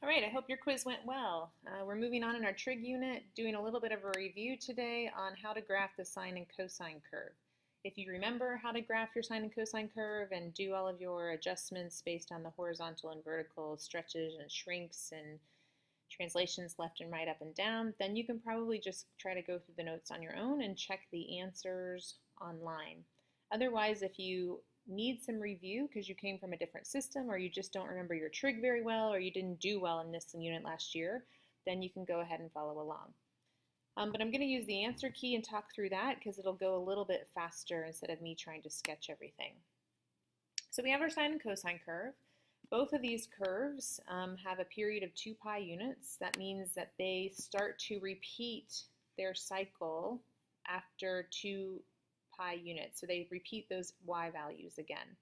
All right, I hope your quiz went well. We're moving on in our trig unit, doing a little bit of a review today on how to graph the sine and cosine curve. If you remember how to graph your sine and cosine curve and do all of your adjustments based on the horizontal and vertical stretches and shrinks and translations left and right, up and down, then you can probably just try to go through the notes on your own and check the answers online. Otherwise, if you need some review because you came from a different system or you just don't remember your trig very well or you didn't do well in this unit last year, then you can go ahead and follow along. But I'm going to use the answer key and talk through that because it'll go a little bit faster instead of me trying to sketch everything. So we have our sine and cosine curve. Both of these curves have a period of 2 pi units. That means that they start to repeat their cycle after 2 pi units. So they repeat those y values again.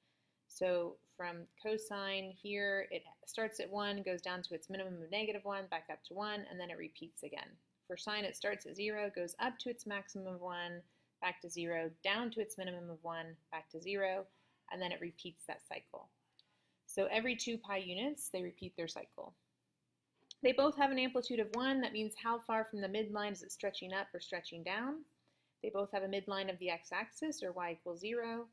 So from cosine here, it starts at 1, goes down to its minimum of -1, back up to 1, and then it repeats again. For sine, it starts at 0, goes up to its maximum of 1, back to 0, down to its minimum of 1, back to 0, and then it repeats that cycle. So every 2 pi units, they repeat their cycle. They both have an amplitude of 1. That means how far from the midline is it stretching up or stretching down. They both have a midline of the x-axis, or y equals 0.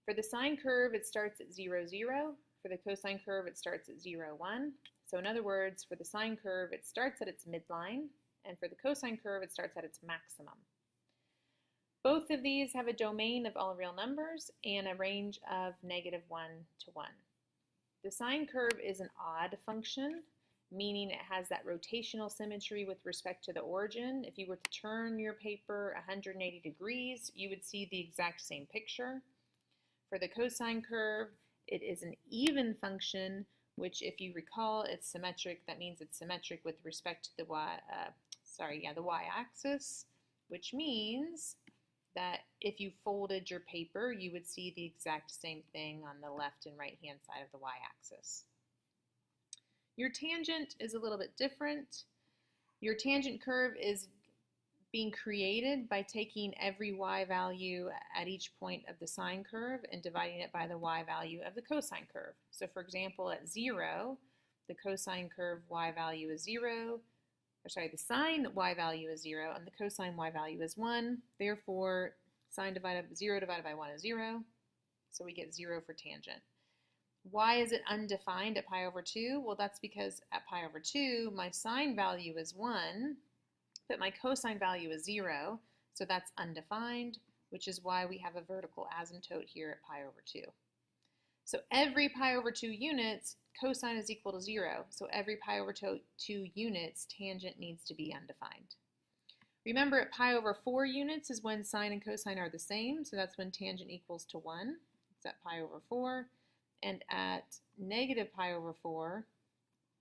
For the sine curve, it starts at 0, 0. For the cosine curve, it starts at 0, 1. So in other words, for the sine curve, it starts at its midline, and for the cosine curve, it starts at its maximum. Both of these have a domain of all real numbers and a range of -1 to 1. The sine curve is an odd function, meaning it has that rotational symmetry with respect to the origin. If you were to turn your paper 180 degrees, you would see the exact same picture. For the cosine curve, it is an even function, which if you recall, it's symmetric. That means it's symmetric with respect to the y-axis, which means that if you folded your paper, you would see the exact same thing on the left and right hand side of the y-axis. Your tangent is a little bit different. Your tangent curve is being created by taking every y value at each point of the sine curve and dividing it by the y value of the cosine curve. So for example, at 0, the cosine curve y value is 0, the sine y value is 0, and the cosine y value is 1. Therefore, 0 divided by 1 is 0, so we get 0 for tangent. Why is it undefined at pi over 2? Well, that's because at pi over 2, my sine value is 1, but my cosine value is 0, so that's undefined, which is why we have a vertical asymptote here at pi over 2. So every pi over 2 units, cosine is equal to 0. So every pi over 2 units, tangent needs to be undefined. Remember, at pi over 4 units is when sine and cosine are the same. So that's when tangent equals to 1. It's at pi over 4. And at negative pi over 4,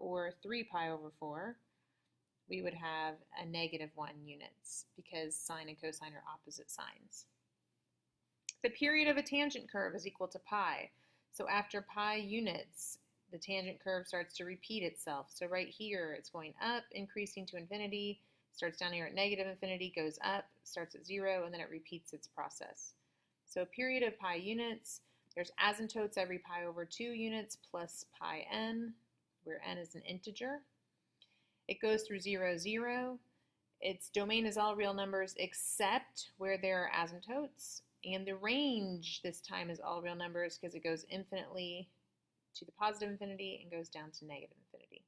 or 3 pi over 4, we would have a -1 units because sine and cosine are opposite signs. The period of a tangent curve is equal to pi. So after pi units, the tangent curve starts to repeat itself. So right here, it's going up, increasing to infinity, starts down here at -infinity, goes up, starts at 0, and then it repeats its process. So a period of pi units, there's asymptotes every pi over 2 units plus pi n, where n is an integer. It goes through 0, 0. Its domain is all real numbers except where there are asymptotes. And the range this time is all real numbers because it goes infinitely to the positive infinity and goes down to -infinity.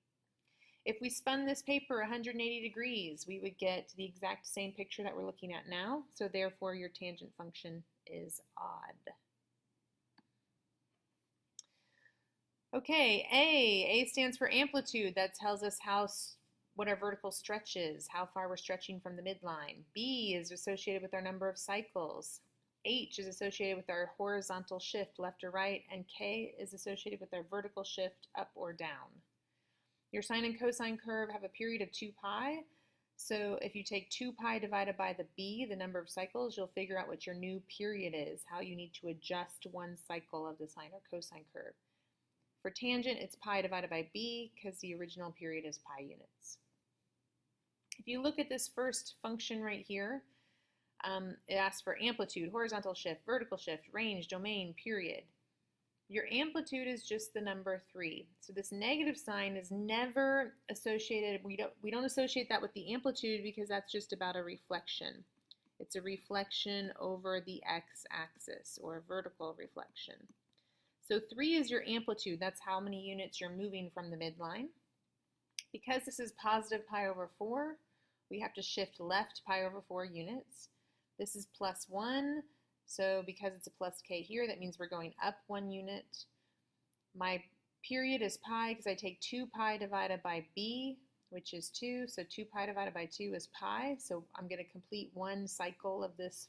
If we spun this paper 180 degrees, we would get the exact same picture that we're looking at now. So therefore, your tangent function is odd. Okay, A stands for amplitude. That tells us what our vertical stretch is, how far we're stretching from the midline. B is associated with our number of cycles. H is associated with our horizontal shift left or right, and K is associated with our vertical shift up or down. Your sine and cosine curve have a period of 2 pi. So if you take 2 pi divided by the B, the number of cycles, you'll figure out what your new period is, how you need to adjust one cycle of the sine or cosine curve. For tangent, it's pi divided by b because the original period is pi units. If you look at this first function right here, it asks for amplitude, horizontal shift, vertical shift, range, domain, period. Your amplitude is just the number 3. So this negative sign is never associated, we don't associate that with the amplitude because that's just about a reflection. It's a reflection over the x-axis, or a vertical reflection. So 3 is your amplitude. That's how many units you're moving from the midline. Because this is positive pi over 4, we have to shift left pi over 4 units. This is plus 1. So because it's a plus k here, that means we're going up 1 unit. My period is pi because I take 2 pi divided by b, which is 2. So 2 pi divided by 2 is pi. So I'm going to complete 1 cycle of this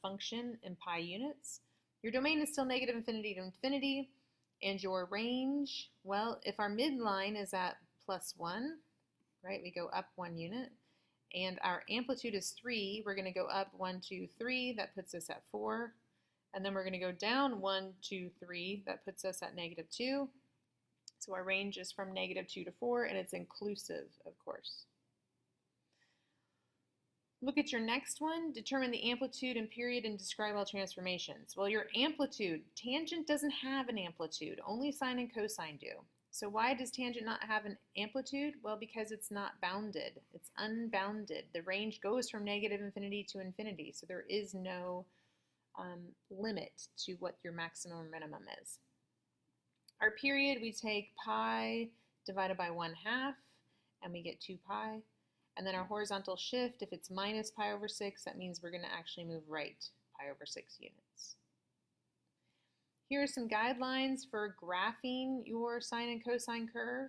function in pi units. Your domain is still negative infinity to infinity. And your range, well, if our midline is at plus 1, right, we go up 1 unit. And our amplitude is 3, we're going to go up 1, 2, 3, that puts us at 4. And then we're going to go down 1, 2, 3, that puts us at negative 2. So our range is from negative 2 to 4, and it's inclusive, of course. Look at your next one. Determine the amplitude and period and describe all transformations. Well, your amplitude, tangent doesn't have an amplitude. Only sine and cosine do. So why does tangent not have an amplitude? Well, because it's not bounded. It's unbounded. The range goes from negative infinity to infinity. So there is no limit to what your maximum or minimum is. Our period, we take pi divided by 1/2, and we get 2 pi. And then our horizontal shift, if it's minus pi over 6, that means we're going to actually move right pi over 6 units. Here are some guidelines for graphing your sine and cosine curve.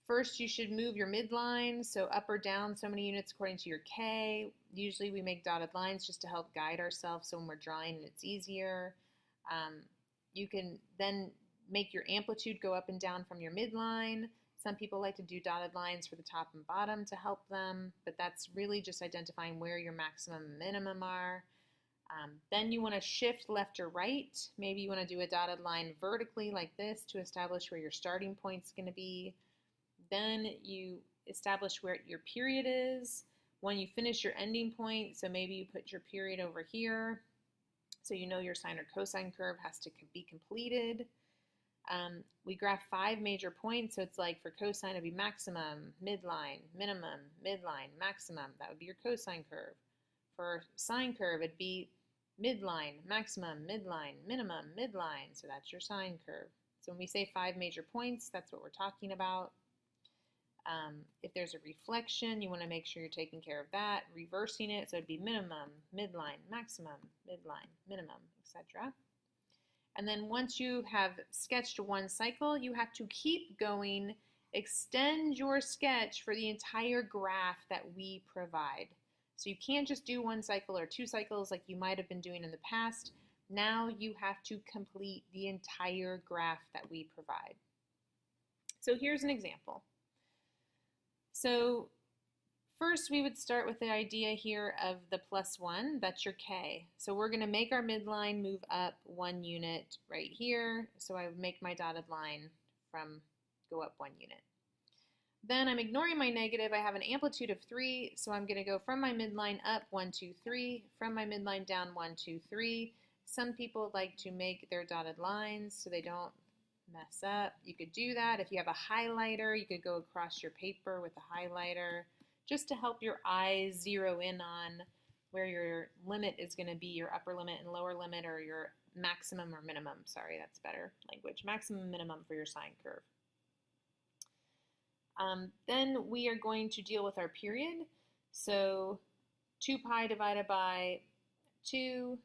First, you should move your midline, so up or down so many units according to your k. Usually we make dotted lines just to help guide ourselves so when we're drawing it's easier. You can then make your amplitude go up and down from your midline. Some people like to do dotted lines for the top and bottom to help them, but that's really just identifying where your maximum and minimum are. Then you want to shift left or right. Maybe you want to do a dotted line vertically like this to establish where your starting point is going to be. Then you establish where your period is. When you finish your ending point, so maybe you put your period over here, so you know your sine or cosine curve has to be completed. We graph 5 major points, so it's like for cosine it'd be maximum, midline, minimum, midline, maximum. That would be your cosine curve. For sine curve, it'd be midline, maximum, midline, minimum, midline. So that's your sine curve. So when we say 5 major points, that's what we're talking about. If there's a reflection, you want to make sure you're taking care of that, reversing it, so it'd be minimum, midline, maximum, midline, minimum, etc. And then once you have sketched 1 cycle, you have to keep going, extend your sketch for the entire graph that we provide. So you can't just do 1 cycle or 2 cycles like you might have been doing in the past. Now you have to complete the entire graph that we provide. So here's an example. So first we would start with the idea here of the plus 1, that's your k. So we're going to make our midline move up 1 unit right here. So I would make my dotted line from go up 1 unit. Then I'm ignoring my negative. I have an amplitude of 3, so I'm going to go from my midline up 1, 2, 3, from my midline down 1, 2, 3. Some people like to make their dotted lines so they don't mess up. You could do that. If you have a highlighter, you could go across your paper with a highlighter just to help your eyes zero in on where your limit is going to be, your upper limit and lower limit, or your maximum or minimum. Sorry, that's better language. Maximum and minimum for your sine curve. Then we are going to deal with our period. So 2 pi divided by 2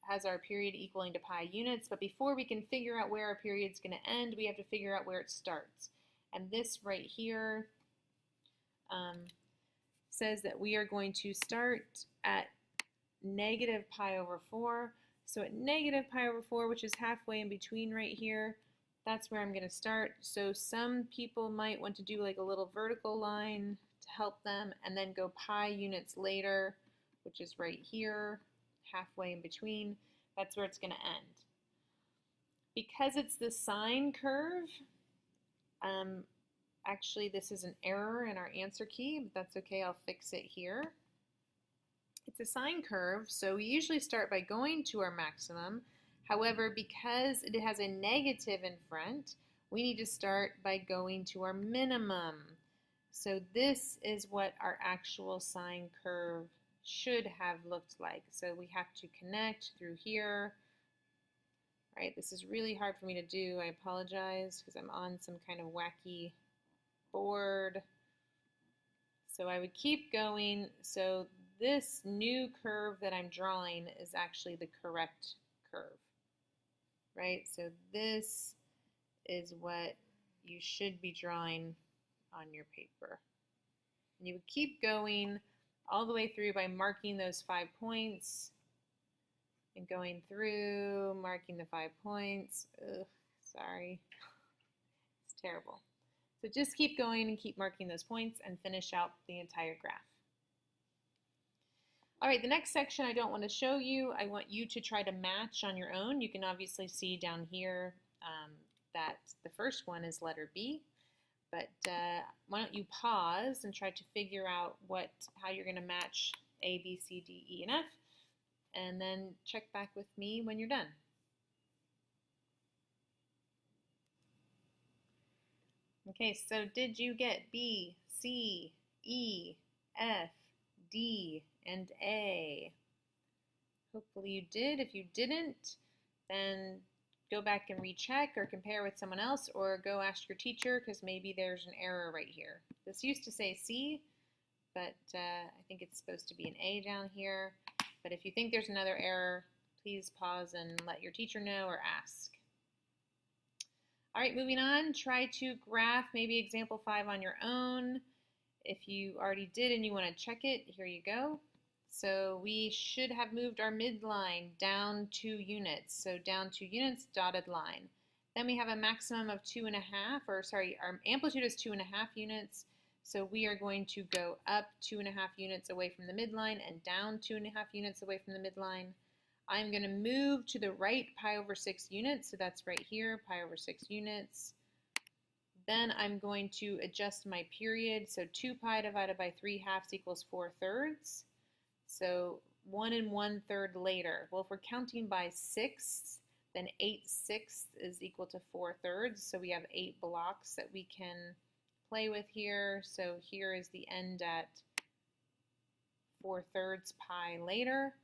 has our period equaling to pi units. But before we can figure out where our period is going to end, we have to figure out where it starts. And this right here says that we are going to start at negative pi over 4. So at negative pi over 4, which is halfway in between right here, that's where I'm going to start. So some people might want to do like a little vertical line to help them, and then go pi units later, which is right here, halfway in between. That's where it's going to end. Because it's the sine curve, actually this is an error in our answer key, but that's okay, I'll fix it here. It's a sine curve, so we usually start by going to our maximum, However, because it has a negative in front, we need to start by going to our minimum. So this is what our actual sine curve should have looked like. So we have to connect through here. Right, this is really hard for me to do. I apologize because I'm on some kind of wacky board. So I would keep going. So this new curve that I'm drawing is actually the correct curve. Right, so this is what you should be drawing on your paper. And you would keep going all the way through by marking those 5 points and going through, marking the 5 points. Ugh, sorry. It's terrible. So just keep going and keep marking those points and finish out the entire graph. All right, the next section I don't want to show you. I want you to try to match on your own. You can obviously see down here that the first one is letter B, but why don't you pause and try to figure out how you're going to match A, B, C, D, E, and F, and then check back with me when you're done. Okay, so did you get B, C, E, F, D, and A? Hopefully you did. If you didn't, then go back and recheck or compare with someone else, or go ask your teacher because maybe there's an error right here. This used to say C, but I think it's supposed to be an A down here. But if you think there's another error, please pause and let your teacher know or ask. All right, moving on, try to graph maybe example 5 on your own. If you already did and you want to check it, here you go. So we should have moved our midline down 2 units. So down 2 units, dotted line. Then we have a maximum of 2.5, or sorry, our amplitude is 2.5 units. So we are going to go up 2.5 units away from the midline and down 2.5 units away from the midline. I'm going to move to the right pi over 6 units. So that's right here, pi over 6 units. Then I'm going to adjust my period. So 2 pi divided by 3 halves equals 4 thirds. So 1 1/3 later. Well, if we're counting by sixths, then 8/6 is equal to 4 thirds. So we have 8 blocks that we can play with here. So here is the end at 4 thirds pi later.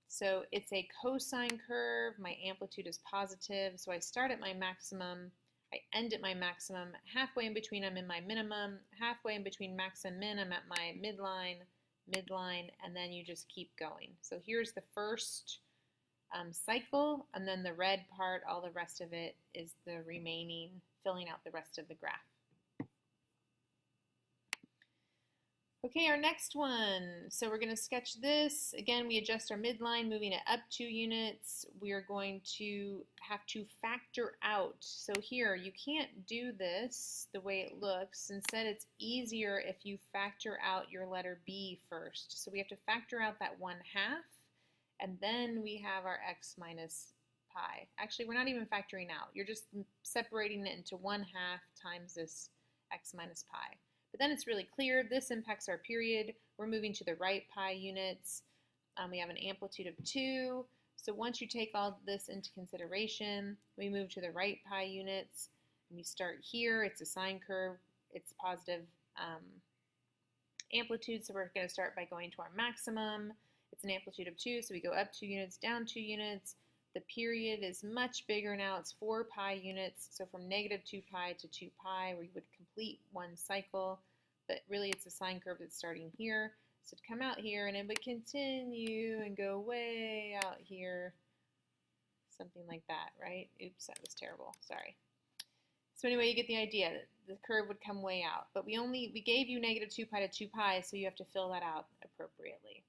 So it's a cosine curve. My amplitude is positive. So I start at my maximum. I end at my maximum. Halfway in between, I'm in my minimum. Halfway in between max and min, I'm at my midline, and then you just keep going. So here's the first cycle, and then the red part, all the rest of it is the remaining, filling out the rest of the graph. Okay, our next one. So we're going to sketch this. Again, we adjust our midline, moving it up 2 units. We are going to have to factor out. So here, you can't do this the way it looks. Instead, it's easier if you factor out your letter B first. So we have to factor out that 1/2, and then we have our x minus pi. Actually, we're not even factoring out. You're just separating it into 1/2 times this x minus pi. But then it's really clear, this impacts our period. We're moving to the right pi units. We have an amplitude of 2. So once you take all this into consideration, we move to the right pi units. And we start here, it's a sine curve, it's positive amplitude, so we're going to start by going to our maximum. It's an amplitude of 2, so we go up 2 units, down 2 units. The period is much bigger now, it's 4 pi units, so from negative 2 pi to 2 pi, we would complete one cycle, but really it's a sine curve that's starting here. So it'd come out here, and it would continue and go way out here, something like that, right? Oops, that was terrible, sorry. So anyway, you get the idea. The curve would come way out, but we gave you negative 2 pi to 2 pi, so you have to fill that out appropriately.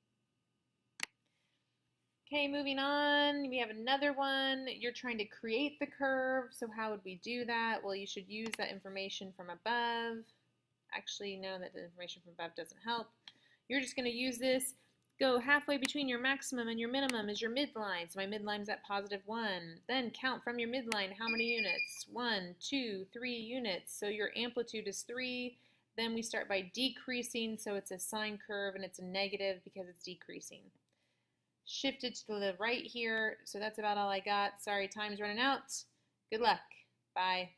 Okay, moving on, we have another one. You're trying to create the curve, so how would we do that? Well, you should use that information from above. Actually, no, that the information from above doesn't help. You're just going to use this. Go halfway between your maximum and your minimum is your midline. So my midline is at positive 1. Then count from your midline how many units? 1, 2, 3 units. So your amplitude is 3. Then we start by decreasing, so it's a sine curve and it's a negative because it's decreasing. shifted to the right here. So that's about all I got. Sorry, time's running out. Good luck. Bye.